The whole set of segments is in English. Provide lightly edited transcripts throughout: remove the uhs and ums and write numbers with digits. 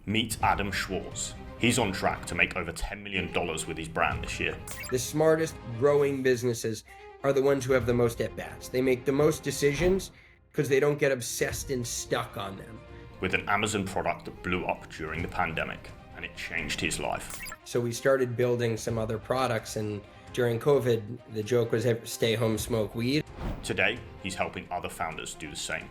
Meet Adam Schwartz. He's on track to make over $10 million with his brand this year. The smartest growing businesses are the ones who have the most at-bats. They make the most decisions because they don't get obsessed and stuck on them. With an Amazon product that blew up during the pandemic, and it changed his life. So we started building some other products, and during COVID, the joke was stay home, smoke weed. Today, he's helping other founders do the same.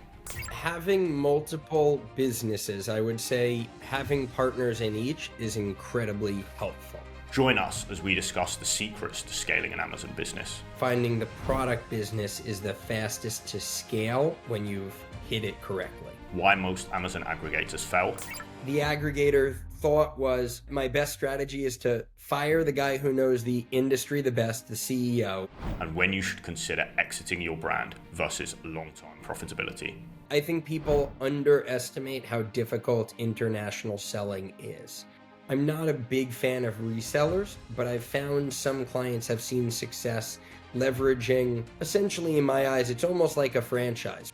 Having multiple businesses, I would say having partners in each is incredibly helpful. Join us as we discuss the secrets to scaling an Amazon business. Finding the product business is the fastest to scale when you've hit it correctly. Why most Amazon aggregators fail. The aggregator thought was, my best strategy is to fire the guy who knows the industry the best, the CEO. And when you should consider exiting your brand versus long-term profitability. I think people underestimate how difficult international selling is. I'm not a big fan of resellers, but I've found some clients have seen success leveraging, essentially in my eyes, it's almost like a franchise.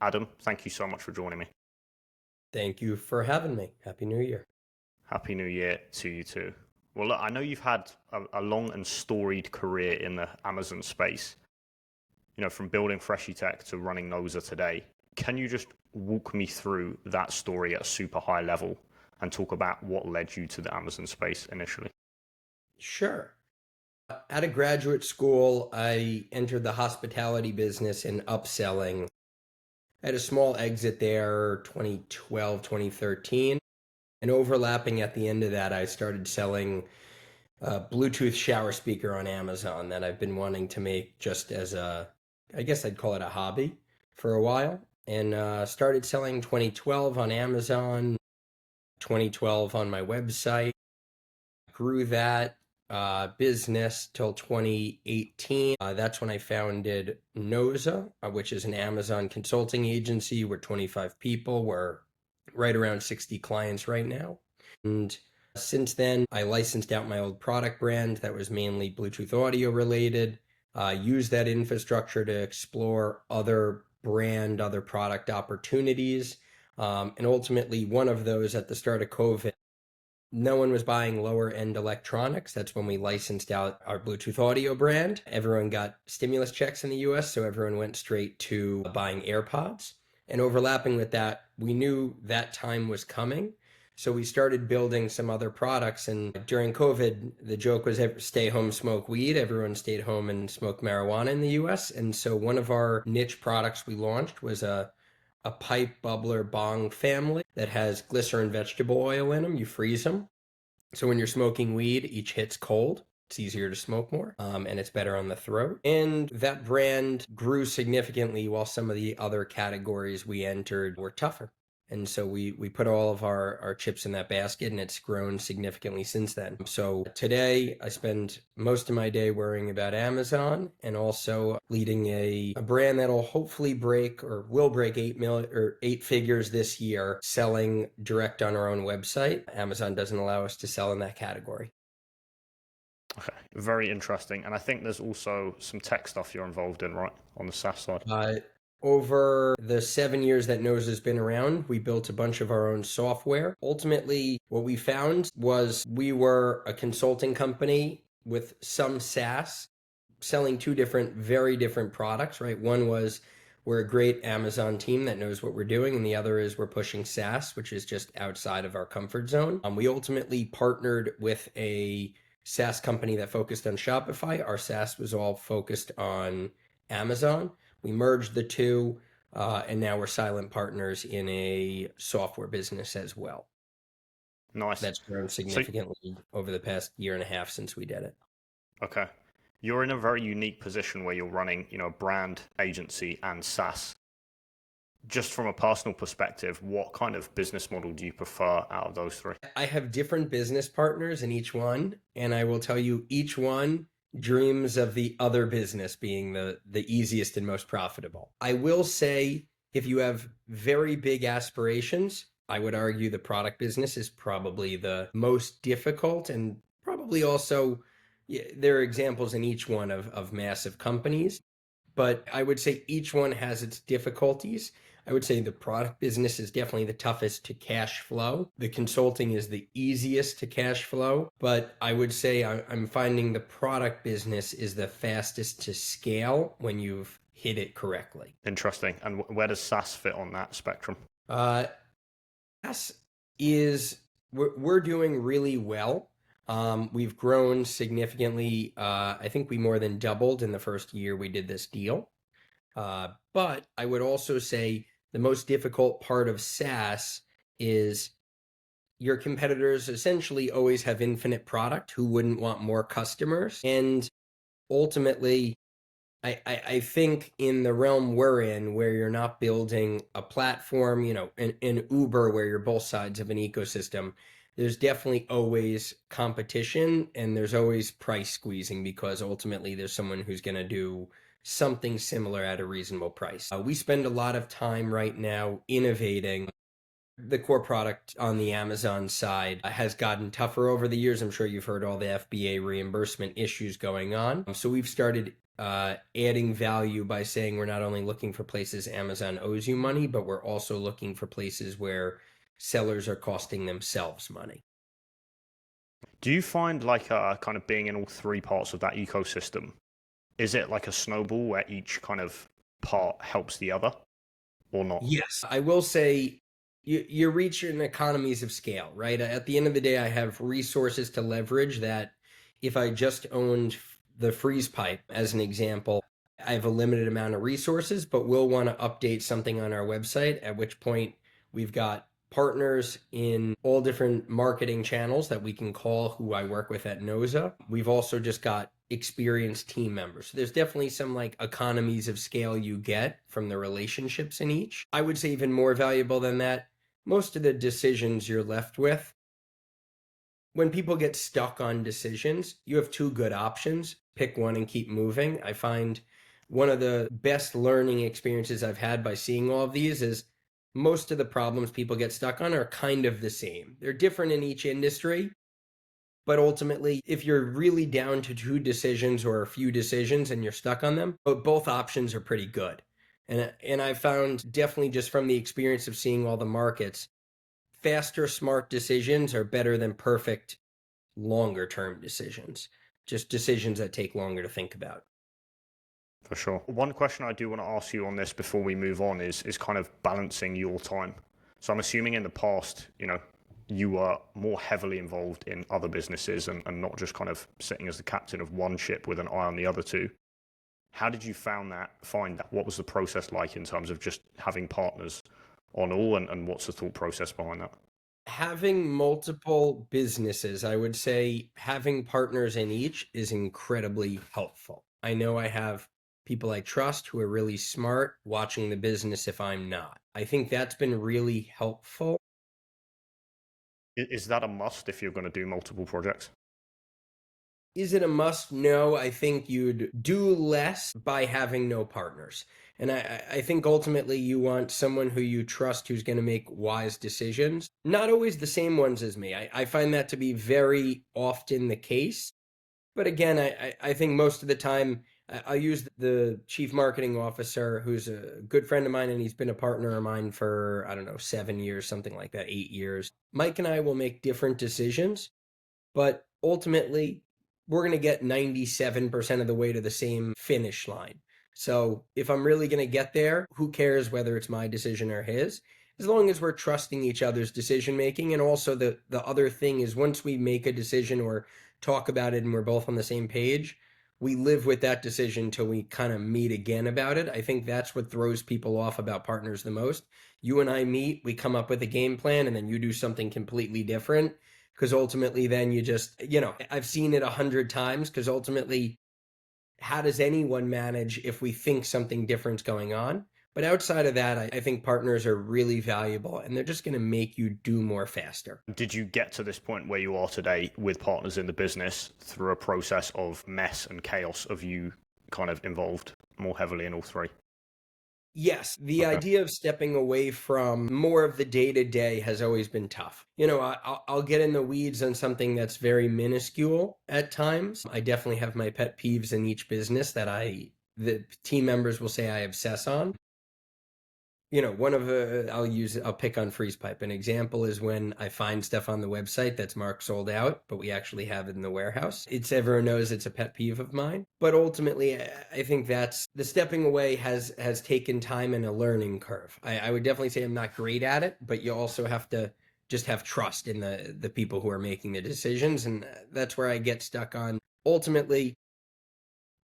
Adam, thank you so much for joining me. Thank you for having me. Happy New Year. Happy New Year to you too. Well, look, I know you've had a long and storied career in the Amazon space. You know, from building Freshy Tech to running Noza today. Can you just walk me through that story at a super high level and talk about what led you to the Amazon space initially? Sure. Out of graduate school, I entered the hospitality business in upselling. I had a small exit there, 2012, 2013. And overlapping at the end of that, I started selling a Bluetooth shower speaker on Amazon that I've been wanting to make just as I guess I'd call it a hobby for a while. And started selling 2012 on Amazon, 2012 on my website. Grew that business till 2018. That's when I founded Noza, which is an Amazon consulting agency. We're 25 people. We're right around 60 clients right now. And since then, I licensed out my old product brand that was mainly Bluetooth audio related. Used that infrastructure to explore other product opportunities. And ultimately, one of those at the start of COVID, no one was buying lower end electronics. That's when we licensed out our Bluetooth audio brand. Everyone got stimulus checks in the US, so everyone went straight to buying AirPods. And overlapping with that, we knew that time was coming. So we started building some other products. And during COVID, the joke was stay home, smoke weed. Everyone stayed home and smoked marijuana in the US. And so one of our niche products we launched was a pipe bubbler bong family that has glycerin vegetable oil in them. You freeze them. So when you're smoking weed, each hit's cold. It's easier to smoke more, and it's better on the throat. And that brand grew significantly while some of the other categories we entered were tougher. And so we put all of our chips in that basket, and it's grown significantly since then. So today I spend most of my day worrying about Amazon and also leading a brand that'll hopefully break or will break 8 figures this year, selling direct on our own website. Amazon doesn't allow us to sell in that category. Okay, very interesting. And I think there's also some tech stuff you're involved in, right? On the SaaS side. Over the 7 years that Noza's been around, we built a bunch of our own software. Ultimately, what we found was we were a consulting company with some SaaS selling two very different products, right? One was we're a great Amazon team that knows what we're doing, and the other is we're pushing SaaS, which is just outside of our comfort zone. We ultimately partnered with a SaaS company that focused on Shopify. Our SaaS was all focused on Amazon. We merged the two, and now we're silent partners in a software business as well. Nice. That's grown significantly over the past year and a half since we did it. Okay. You're in a very unique position where you're running, a brand, agency, and SaaS. Just from a personal perspective, what kind of business model do you prefer out of those three? I have different business partners in each one, and I will tell you each one dreams of the other business being the easiest and most profitable. I will say, if you have very big aspirations, I would argue the product business is probably the most difficult, and probably also there are examples in each one of massive companies, but I would say each one has its difficulties. I would say the product business is definitely the toughest to cash flow. The consulting is the easiest to cash flow, but I would say I'm finding the product business is the fastest to scale when you've hit it correctly. Interesting. And where does SaaS fit on that spectrum? Uh, SaaS is we're doing really well. We've grown significantly. I think we more than doubled in the first year we did this deal. But I would also say the most difficult part of SaaS is your competitors essentially always have infinite product. Who wouldn't want more customers? And ultimately, I think in the realm we're in, where you're not building a platform, an Uber where you're both sides of an ecosystem, there's definitely always competition and there's always price squeezing because ultimately there's someone who's going to do something similar at a reasonable price. We spend a lot of time right now innovating. The core product on the Amazon side has gotten tougher over the years. I'm sure you've heard all the FBA reimbursement issues going on. So we've started adding value by saying we're not only looking for places Amazon owes you money, but we're also looking for places where sellers are costing themselves money. Do you find like kind of being in all three parts of that ecosystem, is it like a snowball where each kind of part helps the other or not? Yes, I will say you're reaching economies of scale, right? At the end of the day, I have resources to leverage that if I just owned the freeze pipe, as an example, I have a limited amount of resources, but we'll want to update something on our website, at which point we've got partners in all different marketing channels that we can call who I work with at Noza. We've also just got experienced team members. So there's definitely some like economies of scale you get from the relationships in each. I would say even more valuable than that, most of the decisions you're left with, when people get stuck on decisions, you have two good options. Pick one and keep moving. I find one of the best learning experiences I've had by seeing all of these is most of the problems people get stuck on are kind of the same. They're different in each industry, but ultimately, if you're really down to two decisions or a few decisions and you're stuck on them, but both options are pretty good. And I found definitely just from the experience of seeing all the markets, faster, smart decisions are better than perfect, longer term decisions. Just decisions that take longer to think about. For sure. One question I do want to ask you on this before we move on is kind of balancing your time. So I'm assuming in the past, you were more heavily involved in other businesses and not just kind of sitting as the captain of one ship with an eye on the other two. How did you find that? What was the process like in terms of just having partners on all and what's the thought process behind that? Having multiple businesses, I would say having partners in each is incredibly helpful. I know I have people I trust who are really smart watching the business if I'm not. I think that's been really helpful. Is that a must if you're going to do multiple projects? Is it a must? No, I think you'd do less by having no partners. And I think ultimately you want someone who you trust who's going to make wise decisions. Not always the same ones as me. I find that to be very often the case. But again, I think most of the time I'll use the chief marketing officer who's a good friend of mine and he's been a partner of mine for, I don't know, 7 years, something like that, 8 years. Mike and I will make different decisions, but ultimately we're going to get 97% of the way to the same finish line. So if I'm really going to get there, who cares whether it's my decision or his? As long as we're trusting each other's decision making. And also the other thing is once we make a decision or talk about it and we're both on the same page, we live with that decision till we kind of meet again about it. I think that's what throws people off about partners the most. You and I meet, we come up with a game plan, and then you do something completely different because ultimately then you just, I've seen it 100 times because ultimately, how does anyone manage if we think something different's going on? But outside of that, I think partners are really valuable and they're just going to make you do more faster. Did you get to this point where you are today with partners in the business through a process of mess and chaos of you kind of involved more heavily in all three? Yes, the Okay. idea of stepping away from more of the day to day has always been tough. I'll get in the weeds on something that's very minuscule at times. I definitely have my pet peeves in each business that the team members will say I obsess on. One of I'll pick on freeze pipe. An example is when I find stuff on the website that's marked sold out, but we actually have it in the warehouse. Everyone knows it's a pet peeve of mine, but ultimately I think that's the stepping away has taken time and a learning curve. I would definitely say I'm not great at it, but you also have to just have trust in the people who are making the decisions, and that's where I get stuck on. Ultimately,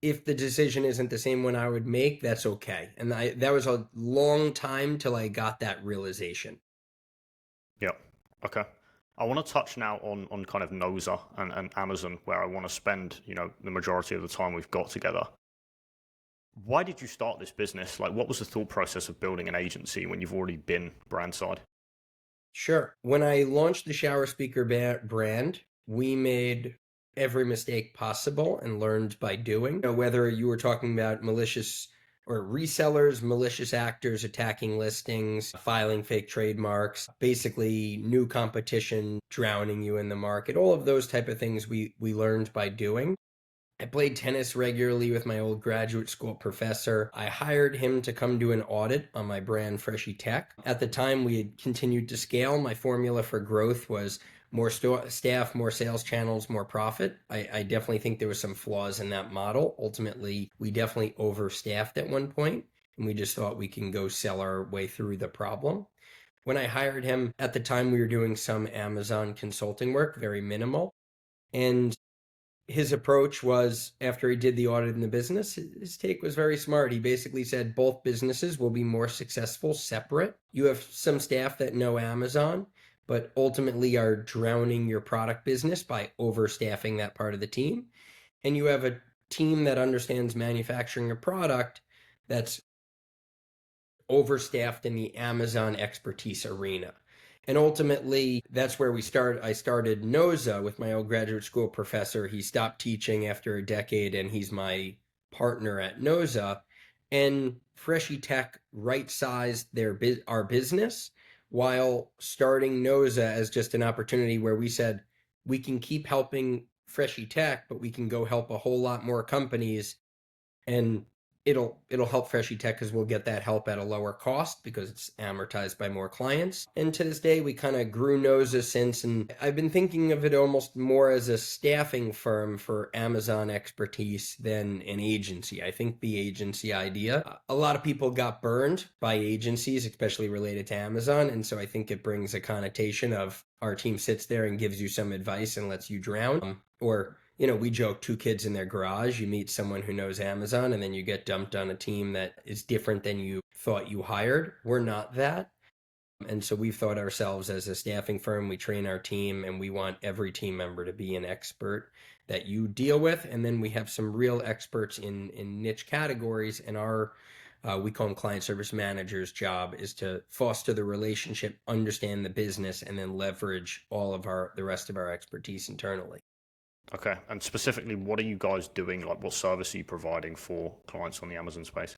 if the decision isn't the same one I would make, that's okay. And that was a long time till I got that realization. Yeah. Okay. I want to touch now on kind of Noza and Amazon, where I want to spend, the majority of the time we've got together. Why did you start this business? Like, what was the thought process of building an agency when you've already been brand side? Sure. When I launched the shower speaker brand, we made every mistake possible and learned by doing. Whether you were talking about malicious or resellers, malicious actors attacking listings, filing fake trademarks, basically new competition drowning you in the market, all of those type of things we learned by doing. I played tennis regularly with my old graduate school professor. I hired him to come do an audit on my brand, Freshy Tech. At the time, we had continued to scale. My formula for growth was more staff, more sales channels, more profit. I definitely think there was some flaws in that model. Ultimately, we definitely overstaffed at one point, and we just thought we can go sell our way through the problem. When I hired him, at the time, we were doing some Amazon consulting work, very minimal. And his approach was, after he did the audit in the business, his take was very smart. He basically said both businesses will be more successful separate. You have some staff that know Amazon, but ultimately are drowning your product business by overstaffing that part of the team. And you have a team that understands manufacturing a product that's overstaffed in the Amazon expertise arena. And ultimately, that's where I started Noza with my old graduate school professor. He stopped teaching after a decade, and he's my partner at Noza. And Freshy Tech right-sized our business while starting Noza as just an opportunity where we said we can keep helping Freshy Tech, but we can go help a whole lot more companies, and it'll help Freshy Tech because we'll get that help at a lower cost because it's amortized by more clients. And to this day, we kind of grew Noza since, and I've been thinking of it almost more as a staffing firm for Amazon expertise than an agency. I think the agency idea, a lot of people got burned by agencies, especially related to Amazon, and so I think it brings a connotation of our team sits there and gives you some advice and lets you drown, or we joke, two kids in their garage. You meet someone who knows Amazon, and then you get dumped on a team that is different than you thought you hired. We're not that. And so we've thought ourselves as a staffing firm. We train our team, and we want every team member to be an expert that you deal with. And then we have some real experts in niche categories. And we call them client service managers' job is to foster the relationship, understand the business, and then leverage all of the rest of our expertise internally. Okay. And specifically, what are you guys doing? Like, what service are you providing for clients on the Amazon space?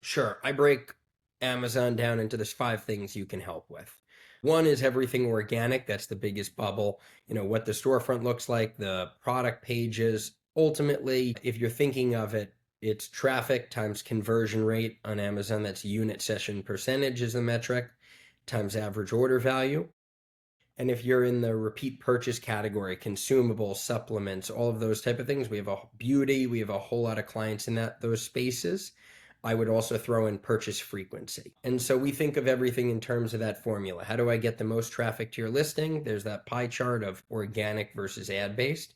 Sure. I break Amazon down into there's 5 things you can help with. One is everything organic. That's the biggest bubble. What the storefront looks like, the product pages. Ultimately, if you're thinking of it, it's traffic times conversion rate on Amazon. That's unit session percentage is the metric times average order value. And if you're in the repeat purchase category, consumables, supplements, all of those type of things, we have a whole lot of clients in those spaces. I would also throw in purchase frequency. And so we think of everything in terms of that formula. How do I get the most traffic to your listing? There's that pie chart of organic versus ad-based.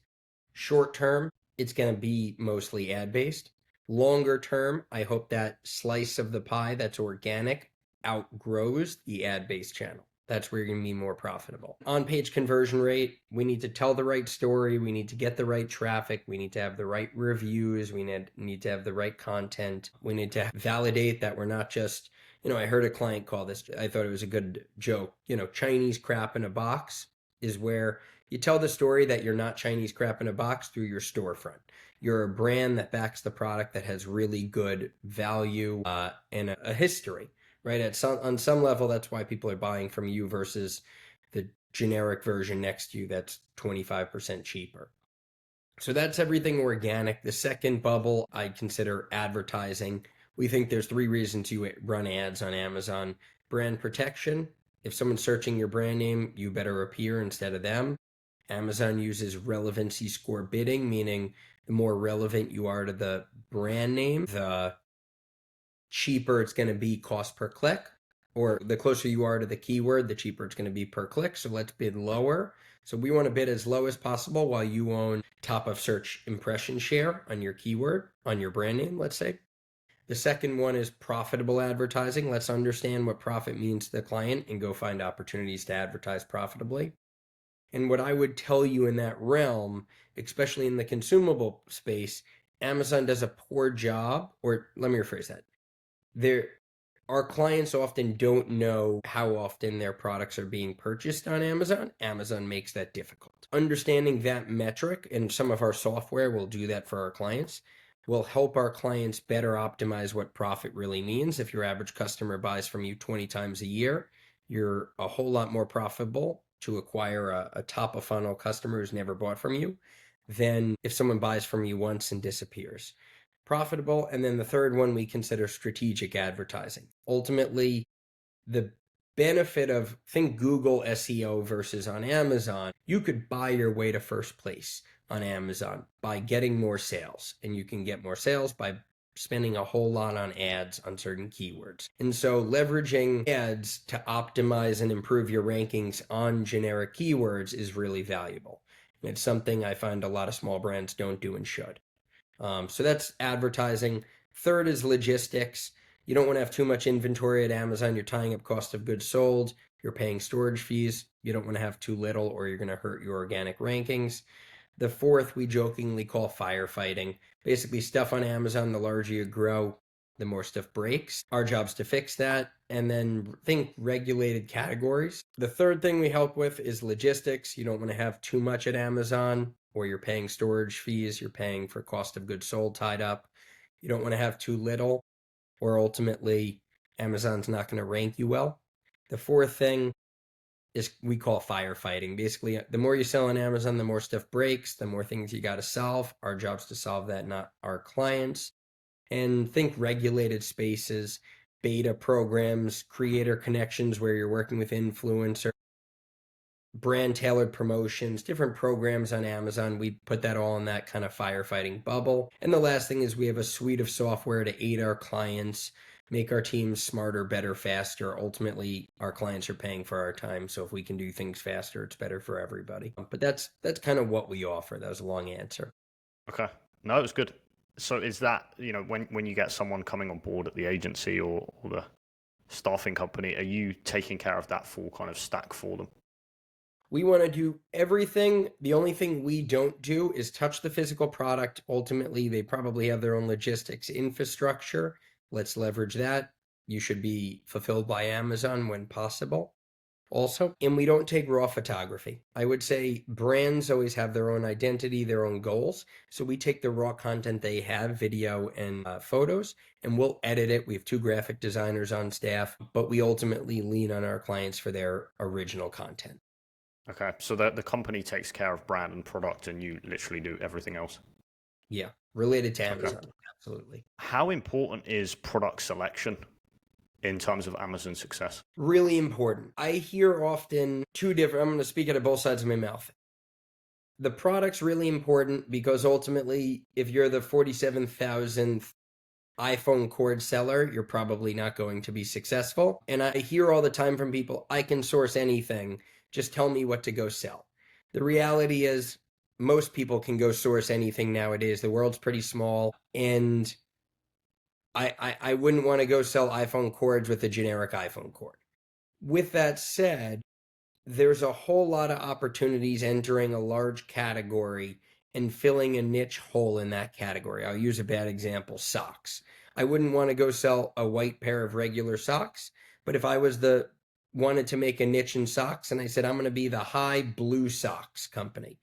Short term, it's going to be mostly ad-based. Longer term, I hope that slice of the pie that's organic outgrows the ad-based channel. That's where you're going to be more profitable. On-page conversion rate, we need to tell the right story. We need to get the right traffic. We need to have the right reviews. We need to have the right content. We need to validate that we're not just, I heard a client call this, I thought it was a good joke, Chinese crap in a box is where you tell the story that you're not Chinese crap in a box through your storefront. You're a brand that backs the product that has really good value and a history. Right. On some level, that's why people are buying from you versus the generic version next to you that's 25% cheaper. So that's everything organic. The second bubble I consider advertising. We think there's 3 reasons you run ads on Amazon. brand protection. If someone's searching your brand name, you better appear instead of them. Amazon uses relevancy score bidding, meaning the more relevant you are to the brand name, the cheaper it's going to be cost per click, or the closer you are to the keyword, the cheaper it's going to be per click. So let's bid lower. So we want to bid as low as possible while you own top of search impression share on your keyword, on your brand name, let's say. The second one is profitable advertising. Let's understand what profit means to the client and go find opportunities to advertise profitably. And what I would tell you in that realm, especially in the consumable space, Amazon does a poor job, or let me rephrase that. Our clients often don't know how often their products are being purchased on Amazon. Amazon makes that difficult. Understanding that metric, and some of our software will do that for our clients, will help our clients better optimize what profit really means. If your average customer buys from you 20 times a year, you're a whole lot more profitable to acquire a top of funnel customer who's never bought from you than if someone buys from you once and disappears. Profitable. And then the third one we consider strategic advertising. Ultimately, the benefit of, think Google SEO versus on Amazon, you could buy your way to first place on Amazon by getting more sales. And you can get more sales by spending a whole lot on ads on certain keywords. And so leveraging ads to optimize and improve your rankings on generic keywords is really valuable. And it's something I find a lot of small brands don't do and should. So that's advertising. Third is logistics. You don't want to have too much inventory at Amazon. You're tying up cost of goods sold. You're paying storage fees. You don't want to have too little or you're going to hurt your organic rankings. The fourth we jokingly call firefighting. Basically stuff on Amazon, the larger you grow, the more stuff breaks. Our job's to fix that. And then think regulated categories. The third thing we help with is logistics. You don't want to have too much at Amazon, or you're paying storage fees, you're paying for cost of goods sold tied up. You don't want to have too little, or ultimately Amazon's not going to rank you well. The fourth thing is we call firefighting. Basically, the more you sell on Amazon, the more stuff breaks, the more things you got to solve. Our job's to solve that, not our clients. And think regulated spaces, beta programs, creator connections where you're working with influencers, brand tailored promotions, different programs on Amazon. We put that all in that kind of firefighting bubble. And the last thing is we have a suite of software to aid our clients, make our teams smarter, better, faster. Ultimately, our clients are paying for our time. So if we can do things faster, it's better for everybody. But that's kind of what we offer. That was a long answer. Okay. No, it was good. So is that, when you get someone coming on board at the agency or the staffing company, are you taking care of that full kind of stack for them? We want to do everything. The only thing we don't do is touch the physical product. Ultimately, they probably have their own logistics infrastructure. Let's leverage that. You should be fulfilled by Amazon when possible. Also, and we don't take raw photography. I would say brands always have their own identity, their own goals. So we take the raw content they have, video and photos, and we'll edit it. We have 2 graphic designers on staff, but we ultimately lean on our clients for their original content. Okay, so the company takes care of brand and product, and you literally do everything else. Yeah, related to Okay. Amazon, absolutely. How important is product selection in terms of Amazon success? Really important. I hear often I'm going to speak out of both sides of my mouth. The product's really important because ultimately, if you're the 47,000th iPhone cord seller, you're probably not going to be successful. And I hear all the time from people, I can source anything. Just tell me what to go sell. The reality is most people can go source anything nowadays. The world's pretty small. And I wouldn't want to go sell iPhone cords with a generic iPhone cord. With that said, there's a whole lot of opportunities entering a large category and filling a niche hole in that category. I'll use a bad example, socks. I wouldn't want to go sell a white pair of regular socks, but if I wanted to make a niche in socks and I said, I'm going to be the high blue socks company,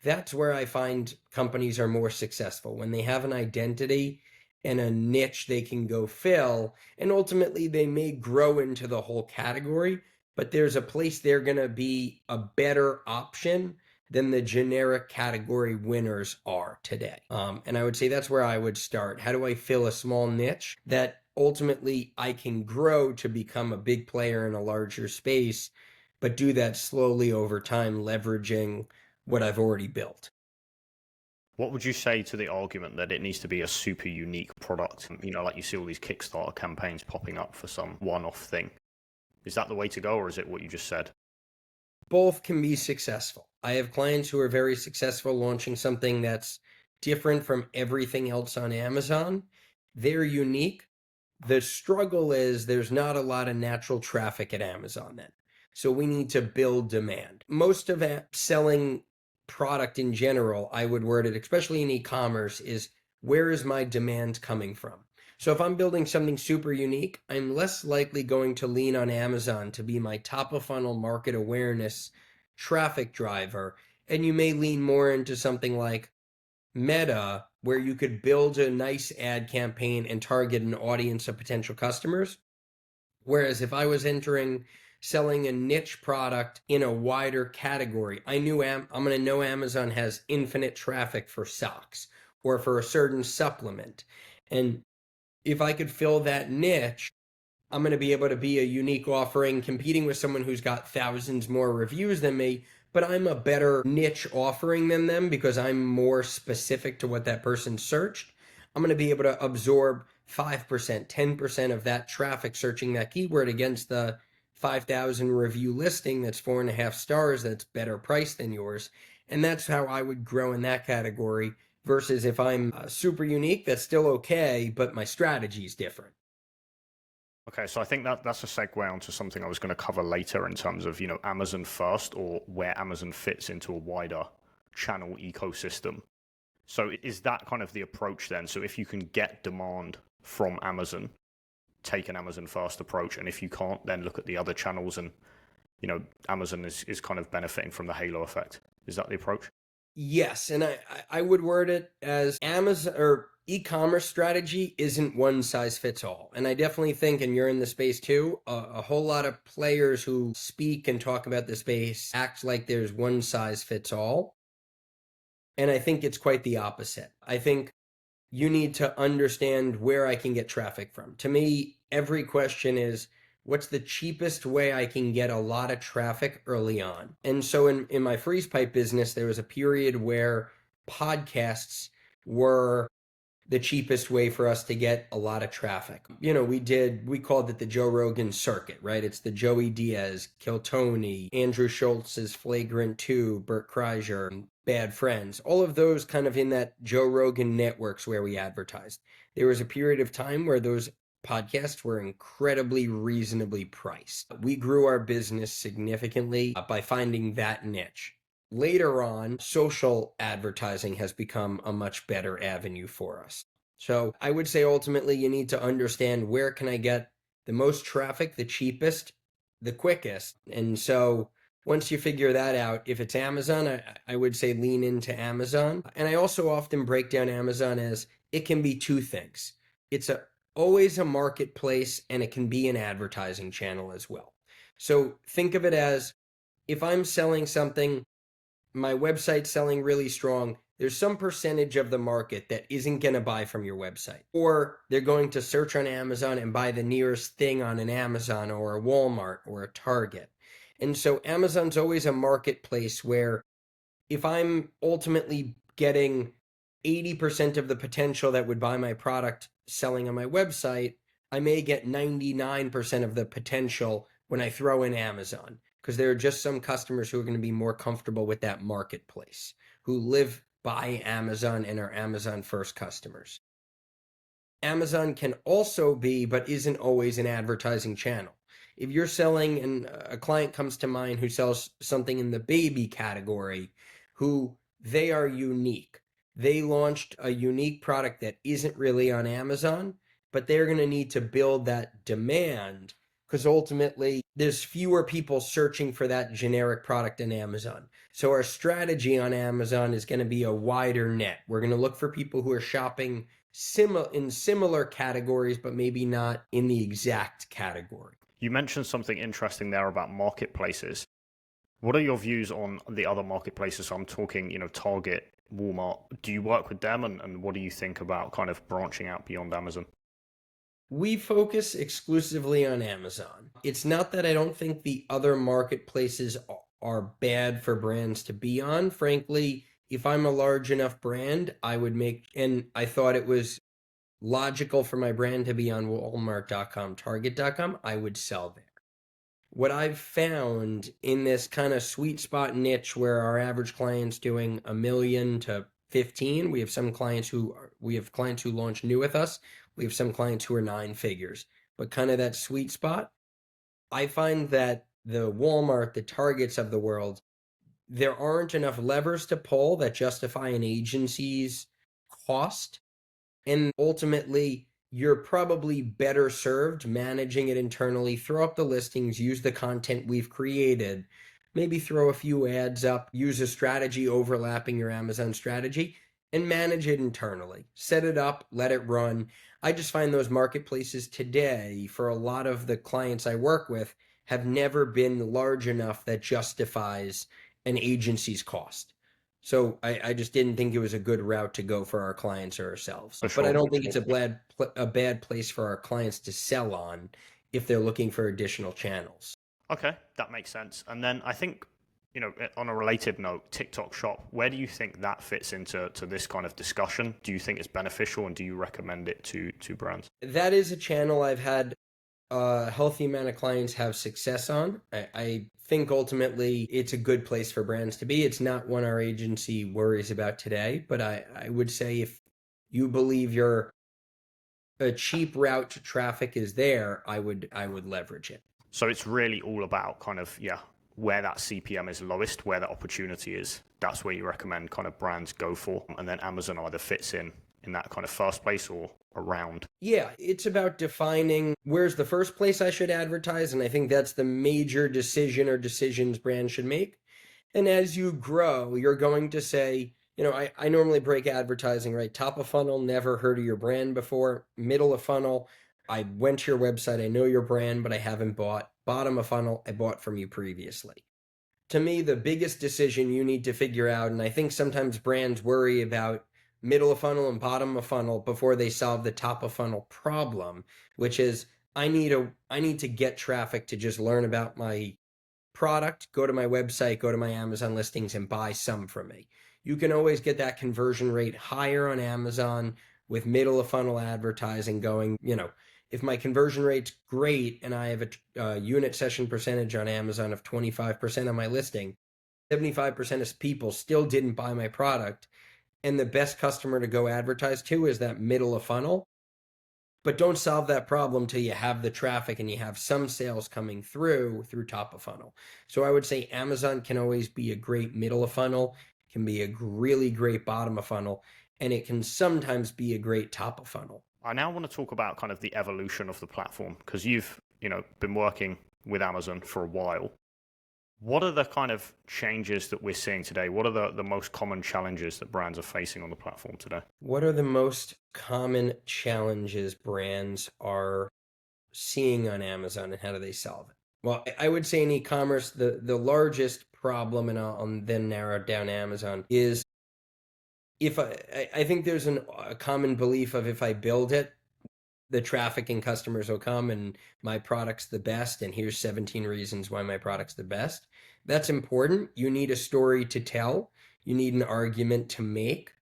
that's where I find companies are more successful when they have an identity and a niche they can go fill. And ultimately, they may grow into the whole category, but there's a place they're going to be a better option than the generic category winners are today. And I would say that's where I would start. How do I fill a small niche that ultimately I can grow to become a big player in a larger space, but do that slowly over time, leveraging what I've already built. What would you say to the argument that it needs to be a super unique product? You know, like you see all these Kickstarter campaigns popping up for some one-off thing. Is that the way to go, or is it what you just said? Both can be successful. I have clients who are very successful launching something that's different from everything else on Amazon. They're unique. The struggle is there's not a lot of natural traffic at Amazon then. So we need to build demand. Most of selling product in general, I would word it, especially in e-commerce, is where is my demand coming from? So if I'm building something super unique, I'm less likely going to lean on Amazon to be my top of funnel market awareness traffic driver. And you may lean more into something like Meta, where you could build a nice ad campaign and target an audience of potential customers. Whereas if I was selling a niche product in a wider category, I'm going to know Amazon has infinite traffic for socks or for a certain supplement. And if I could fill that niche, I'm going to be able to be a unique offering, competing with someone who's got thousands more reviews than me, but I'm a better niche offering than them because I'm more specific to what that person searched. I'm going to be able to absorb 5%, 10% of that traffic searching that keyword against the 5,000 review listing that's 4.5 stars, that's better priced than yours. And that's how I would grow in that category versus if I'm super unique, that's still okay, but my strategy is different. Okay, so I think that's a segue onto something I was going to cover later in terms of, you know, Amazon first or where Amazon fits into a wider channel ecosystem. So is that kind of the approach then? So if you can get demand from Amazon, take an Amazon first approach, and if you can't, then look at the other channels and, you know, Amazon is kind of benefiting from the halo effect. Is that the approach? Yes, and I would word it as Amazon or e-commerce strategy isn't one size fits all. And I definitely think, and you're in the space too, a whole lot of players who speak and talk about the space act like there's one size fits all. And I think it's quite the opposite. I think you need to understand where I can get traffic from. To me, every question is, what's the cheapest way I can get a lot of traffic early on? And so in my freeze pipe business, there was a period where podcasts were the cheapest way for us to get a lot of traffic. You know, we called it the Joe Rogan circuit, right? It's the Joey Diaz, Kill Tony, Andrew Schultz's Flagrant 2, Bert Kreischer, Bad Friends, all of those kind of in that Joe Rogan networks where we advertised. There was a period of time where those podcasts were incredibly reasonably priced. We grew our business significantly by finding that niche. Later on, social advertising has become a much better avenue for us. So I would say ultimately you need to understand where can I get the most traffic, the cheapest, the quickest. And so once you figure that out, if it's Amazon, I would say lean into Amazon. And I also often break down Amazon as it can be two things. It's always a marketplace and it can be an advertising channel as well. So think of it as if I'm selling something, my website's selling really strong, there's some percentage of the market that isn't going to buy from your website. Or they're going to search on Amazon and buy the nearest thing on an Amazon or a Walmart or a Target. And so Amazon's always a marketplace where if I'm ultimately getting 80% of the potential that would buy my product selling on my website, I may get 99% of the potential when I throw in Amazon because there are just some customers who are going to be more comfortable with that marketplace, who live by Amazon and are Amazon first customers. Amazon can also be, but isn't always, an advertising channel. If you're selling, and a client comes to mind who sells something in the baby category, who they are unique. They launched a unique product that isn't really on Amazon, but they're going to need to build that demand because ultimately there's fewer people searching for that generic product in Amazon. So our strategy on Amazon is going to be a wider net. We're going to look for people who are shopping in similar categories, but maybe not in the exact category. You mentioned something interesting there about marketplaces. What are your views on the other marketplaces? So I'm talking, you know, Target, Walmart. Do you work with them, and what do you think about kind of branching out beyond Amazon? We focus exclusively on Amazon. It's not that I don't think the other marketplaces are bad for brands to be on. Frankly, if I'm a large enough brand, I would make, and I thought it was logical for my brand to be on Walmart.com, Target.com, I would sell there. What I've found in this kind of sweet spot niche where our average client's doing a million to 15, we have clients who launch new with us. We have some clients who are nine figures, but kind of that sweet spot. I find that the Walmart, the Targets of the world, there aren't enough levers to pull that justify an agency's cost, and ultimately, you're probably better served managing it internally. Throw up the listings, use the content we've created, maybe throw a few ads up, use a strategy overlapping your Amazon strategy, and manage it internally. Set it up, let it run. I just find those marketplaces today, for a lot of the clients I work with, have never been large enough that justifies an agency's cost. So I just didn't think it was a good route to go for our clients or ourselves. For But I sure. don't think it's a bad place for our clients to sell on if they're looking for additional channels. Okay, that makes sense. And then I think, on a related note, TikTok Shop, where do you think that fits into this kind of discussion? Do you think it's beneficial, and do you recommend it to brands? That is a channel I've had a healthy amount of clients have success on. I think ultimately it's a good place for brands to be. It's not one our agency worries about today, but I would say if you believe a cheap route to traffic is there, I would leverage it. So it's really all about kind of, yeah, where that CPM is lowest, where that opportunity is. That's where you recommend kind of brands go for. And then Amazon either fits in that kind of first place or around. Yeah, it's about defining where's the first place I should advertise, and I think that's the major decision or decisions brands should make. And as you grow, you're going to say, I normally break advertising, right? Top of funnel, never heard of your brand before. Middle of funnel, I went to your website, I know your brand, but I haven't bought. Bottom of funnel, I bought from you previously. To me, the biggest decision you need to figure out, and I think sometimes brands worry about middle of funnel and bottom of funnel before they solve the top of funnel problem, which is I need to get traffic to just learn about my product, go to my website, go to my Amazon listings and buy some from me. You can always get that conversion rate higher on Amazon with middle of funnel advertising going, if my conversion rate's great and I have a unit session percentage on Amazon of 25% on my listing, 75% of people still didn't buy my product. And the best customer to go advertise to is that middle of funnel. But don't solve that problem till you have the traffic and you have some sales coming through top of funnel. So I would say Amazon can always be a great middle of funnel, can be a really great bottom of funnel, and it can sometimes be a great top of funnel. I now want to talk about kind of the evolution of the platform because you've, been working with Amazon for a while. What are the kind of changes that we're seeing today? What are the most common challenges that brands are facing on the platform today? What are the most common challenges brands are seeing on Amazon and how do they solve it? Well, I would say in e-commerce, the largest problem, and I'll then narrow it down to Amazon, is if I think there's a common belief of if I build it, the traffic and customers will come and my product's the best, and here's 17 reasons why my product's the best. That's important. You need a story to tell. You need an argument to make.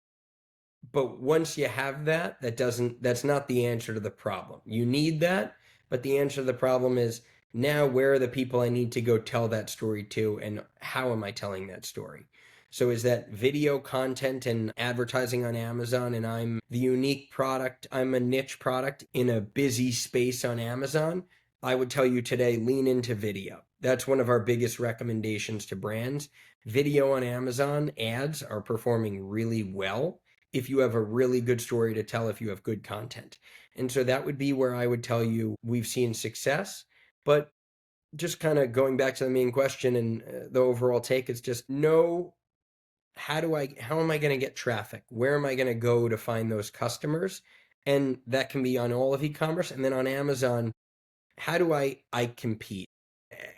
But once you have that's not the answer to the problem. You need that, but the answer to the problem is now where are the people I need to go tell that story to, and how am I telling that story? So is that video content and advertising on Amazon, and I'm the unique product, I'm a niche product in a busy space on Amazon? I would tell you today, lean into video. That's one of our biggest recommendations to brands. Video on Amazon ads are performing really well if you have a really good story to tell, if you have good content. And so that would be where I would tell you we've seen success. But just kind of going back to the main question and the overall take is just know how am I going to get traffic? Where am I going to go to find those customers? And that can be on all of e-commerce. And then on Amazon, how do I compete?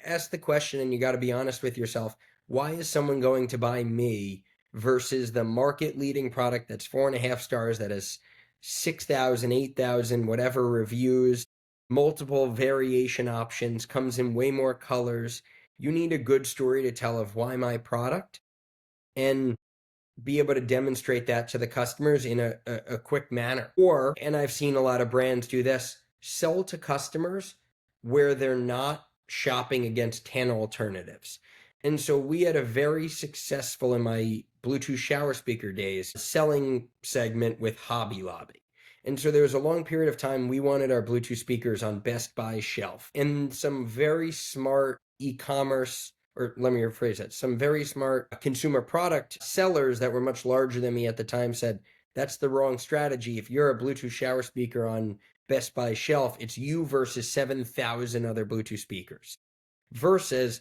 Ask the question, and you got to be honest with yourself. Why is someone going to buy me versus the market leading product that's 4.5 stars, that has 6,000, 8,000, whatever reviews, multiple variation options, comes in way more colors. You need a good story to tell of why my product, and be able to demonstrate that to the customers in a quick manner. Or, and I've seen a lot of brands do this, sell to customers where they're not shopping against 10 alternatives. And so we had a very successful, in my Bluetooth shower speaker days, selling segment with Hobby Lobby. And so there was a long period of time we wanted our Bluetooth speakers on Best Buy shelf. And some very smart e-commerce, or let me rephrase that, some very smart consumer product sellers that were much larger than me at the time said, that's the wrong strategy. If you're a Bluetooth shower speaker on Best Buy shelf, it's you versus 7,000 other Bluetooth speakers. Versus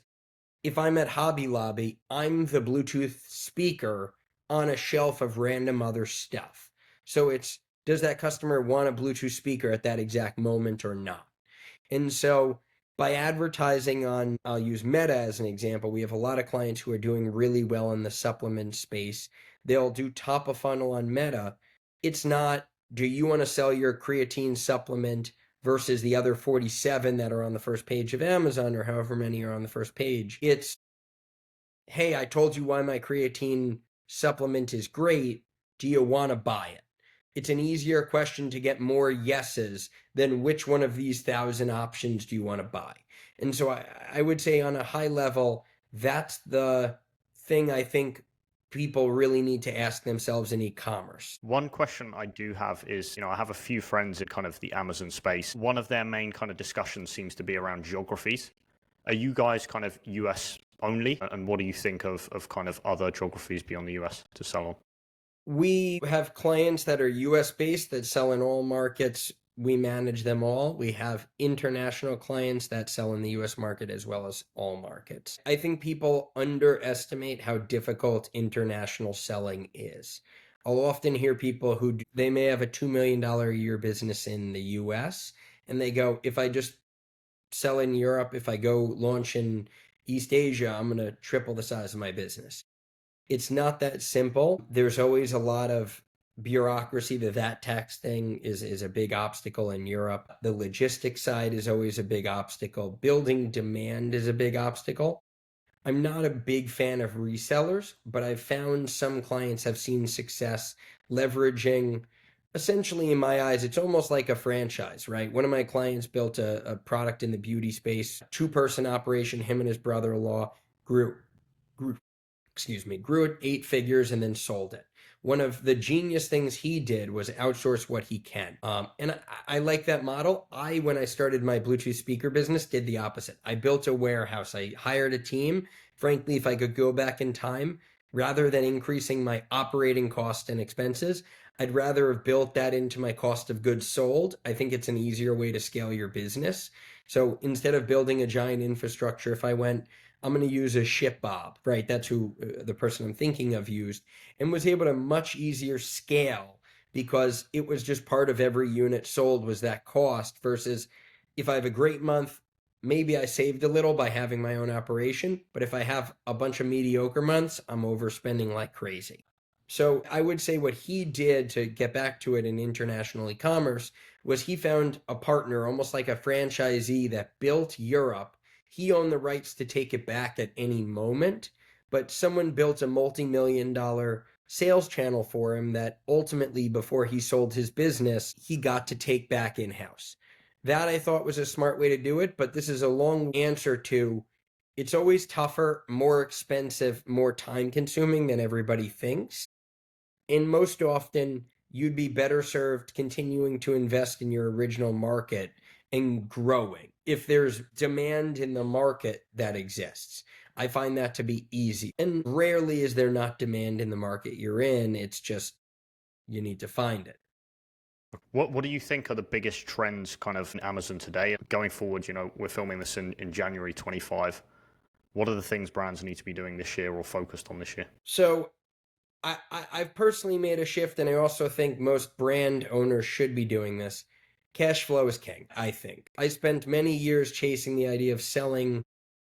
if I'm at Hobby Lobby, I'm the Bluetooth speaker on a shelf of random other stuff. So it's, does that customer want a Bluetooth speaker at that exact moment or not? And so by advertising on, I'll use Meta as an example, we have a lot of clients who are doing really well in the supplement space. They'll do top of funnel on Meta. It's not, do you want to sell your creatine supplement versus the other 47 that are on the first page of Amazon, or however many are on the first page. It's, hey, I told you why my creatine supplement is great. Do you want to buy it? It's an easier question to get more yeses than which one of these 1,000 options do you want to buy. And so I would say on a high level, that's the thing I think people really need to ask themselves in e-commerce. One question I do have is, I have a few friends in kind of the Amazon space. One of their main kind of discussions seems to be around geographies. Are you guys kind of US only? And what do you think of kind of other geographies beyond the US to sell on? We have clients that are US based that sell in all markets. We manage them all. We have international clients that sell in the US market as well as all markets. I think people underestimate how difficult international selling is. I'll often hear people who they may have a $2 million a year business in the US, and they go, if I just sell in Europe, if I go launch in East Asia, I'm going to triple the size of my business. It's not that simple. There's always a lot of bureaucracy. The VAT tax thing is a big obstacle in Europe. The logistics side is always a big obstacle. Building demand is a big obstacle. I'm not a big fan of resellers, but I've found some clients have seen success leveraging, essentially, in my eyes, it's almost like a franchise, right? One of my clients built a product in the beauty space, two-person operation, him and his brother-in-law grew grew it 8 figures and then sold it. One of the genius things he did was outsource what he can. And I like that model. When I started my Bluetooth speaker business, did the opposite. I built a warehouse. I hired a team. Frankly, if I could go back in time, rather than increasing my operating cost and expenses, I'd rather have built that into my cost of goods sold. I think it's an easier way to scale your business. So instead of building a giant infrastructure, if I went, I'm going to use a ShipBob, right? That's who the person I'm thinking of used, and was able to much easier scale because it was just part of every unit sold was that cost versus if I have a great month, maybe I saved a little by having my own operation. But if I have a bunch of mediocre months, I'm overspending like crazy. So I would say what he did to get back to it in international e-commerce was he found a partner, almost like a franchisee that built Europe. He owned the rights to take it back at any moment, but someone built a multi-million-dollar sales channel for him that ultimately, before he sold his business, he got to take back in-house. That I thought was a smart way to do it, but this is a long answer to, it's always tougher, more expensive, more time-consuming than everybody thinks. And most often, you'd be better served continuing to invest in your original market and growing. If there's demand in the market that exists, I find that to be easy. And rarely is there not demand in the market you're in. It's just you need to find it. What do you think are the biggest trends kind of in Amazon today? Going forward, we're filming this in January 25. What are the things brands need to be doing this year or focused on this year? So I've personally made a shift, and I also think most brand owners should be doing this. Cash flow is king, I think. I spent many years chasing the idea of selling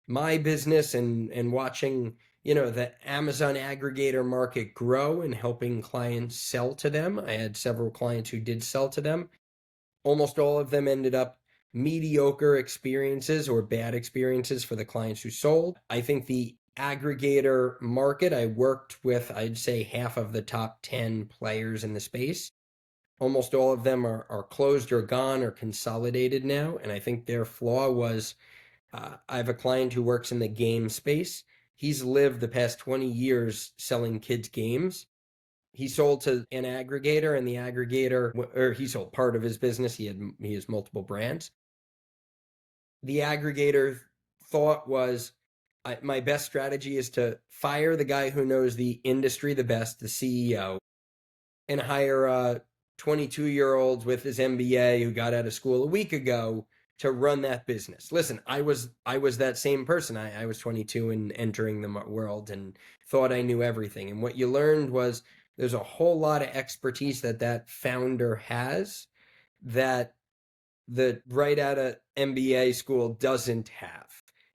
my business and watching the Amazon aggregator market grow and helping clients sell to them. I had several clients who did sell to them. Almost all of them ended up mediocre experiences or bad experiences for the clients who sold. I think the aggregator market, I worked with, I'd say, half of the top 10 players in the space. Almost all of them are closed or gone or consolidated now. And I think their flaw was I have a client who works in the game space. He's lived the past 20 years selling kids games. He sold to an aggregator, and the aggregator, or he sold part of his business. He has multiple brands. The aggregator thought was, my best strategy is to fire the guy who knows the industry the best, the CEO, and hire a 22-year-old with his MBA who got out of school a week ago to run that business. Listen, I was that same person. I was 22 and entering the world and thought I knew everything. And what you learned was there's a whole lot of expertise that founder has that the right out of MBA school doesn't have.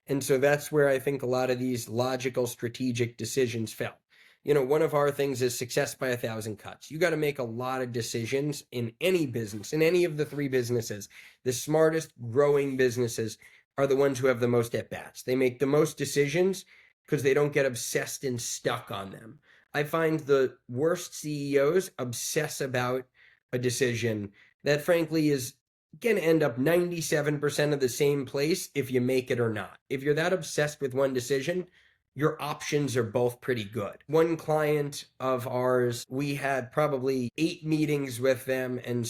And so that's where I think a lot of these logical strategic decisions fell. One of our things is success by 1,000 cuts. You got to make a lot of decisions in any business, in any of the three businesses. The smartest growing businesses are the ones who have the most at bats. They make the most decisions because they don't get obsessed and stuck on them. I find the worst CEOs obsess about a decision that frankly is going to end up 97% of the same place if you make it or not. If you're that obsessed with one decision, your options are both pretty good. One client of ours, we had probably 8 meetings with them and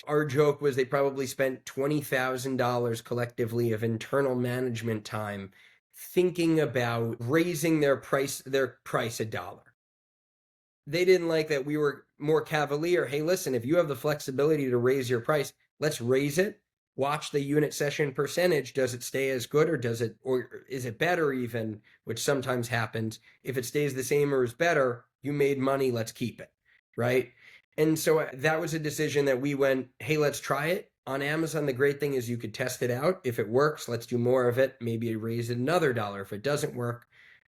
our joke was they probably spent $20,000 collectively of internal management time thinking about raising their price $1. They didn't like that we were more cavalier. Hey, listen, if you have the flexibility to raise your price, let's raise it. Watch the unit session percentage. Does it stay as good or is it better even, which sometimes happens. If it stays the same or is better, you made money, let's keep it, right? And so that was a decision that we went, hey, let's try it. On Amazon, the great thing is you could test it out. If it works, let's do more of it. Maybe raise it another $1. If it doesn't work,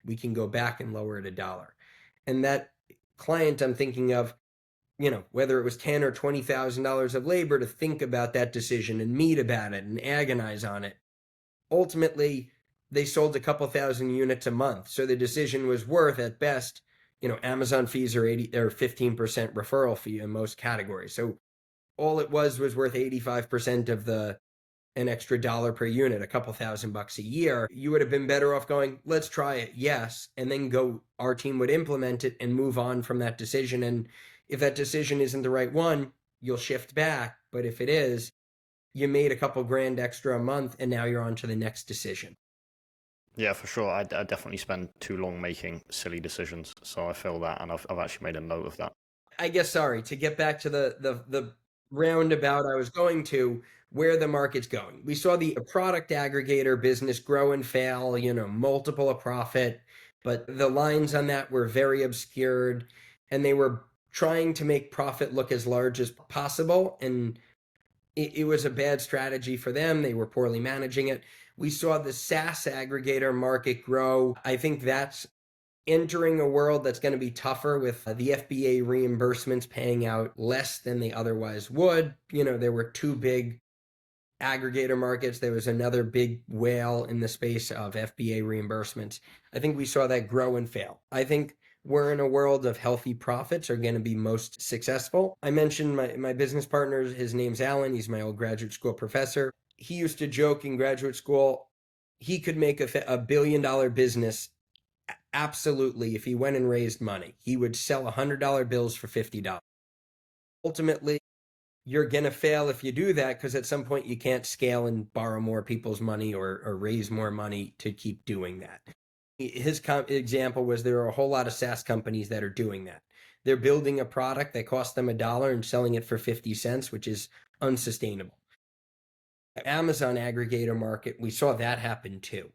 we can go back and lower it $1. And that client I'm thinking of, whether it was $10,000 or $20,000 of labor to think about that decision and meet about it and agonize on it. Ultimately, they sold a couple thousand units a month. So the decision was worth at best, Amazon fees are 15% referral fee in most categories. So all it was worth 85% of an extra $1 per unit, a couple $1,000 a year. You would have been better off going, let's try it, yes, and then our team would implement it and move on from that decision. And if that decision isn't the right one, you'll shift back. But if it is, you made a couple grand extra a month and now you're on to the next decision. Yeah, for sure. I definitely spend too long making silly decisions. So I feel that, and I've actually made a note of that. I guess, sorry, to get back to the roundabout I was going to, where the market's going. We saw the product aggregator business grow and fail, multiple a profit, but the lines on that were very obscured and they were trying to make profit look as large as possible. And it was a bad strategy for them. They were poorly managing it. We saw the SaaS aggregator market grow. I think that's entering a world that's going to be tougher with the FBA reimbursements paying out less than they otherwise would. There were 2 big aggregator markets. There was another big whale in the space of FBA reimbursements. I think we saw that grow and fail. I think we're in a world of healthy profits are going to be most successful. I mentioned my business partner, his name's Alan. He's my old graduate school professor. He used to joke in graduate school, he could make a $1 billion business. Absolutely. If he went and raised money, he would sell $100 bills for $50. Ultimately, you're going to fail if you do that because at some point you can't scale and borrow more people's money or raise more money to keep doing that. His example was there are a whole lot of SaaS companies that are doing that. They're building a product that costs them $1 and selling it for 50 cents, which is unsustainable. Amazon aggregator market, we saw that happen too.